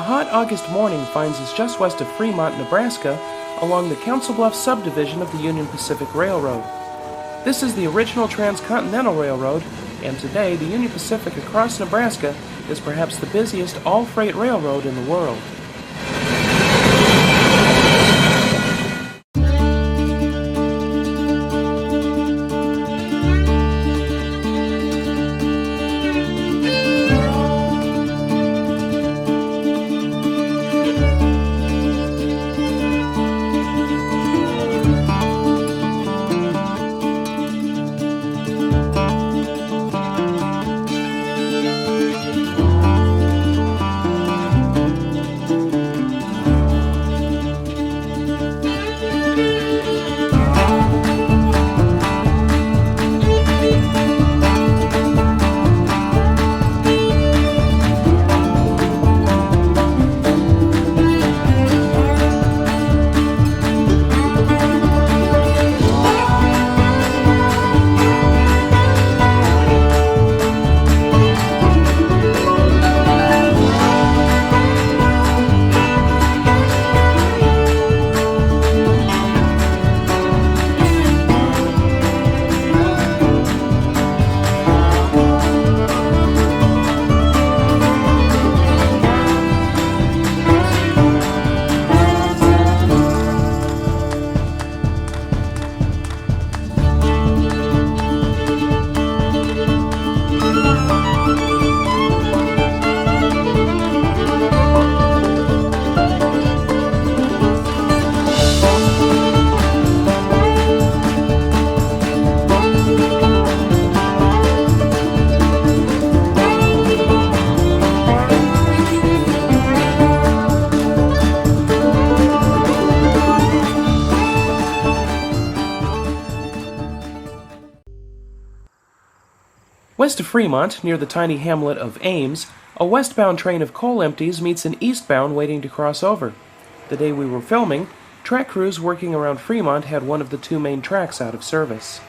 hot August morning finds us just west of Fremont, Nebraska, along the Council Bluffs subdivision of the Union Pacific Railroad. This is the original transcontinental railroad, and today the Union Pacific across Nebraska is perhaps the busiest all-freight railroad in the world. West of Fremont, near the tiny hamlet of Ames, a westbound train of coal empties meets an eastbound waiting to cross over. The day we were filming, track crews working around Fremont had one of the two main tracks out of service.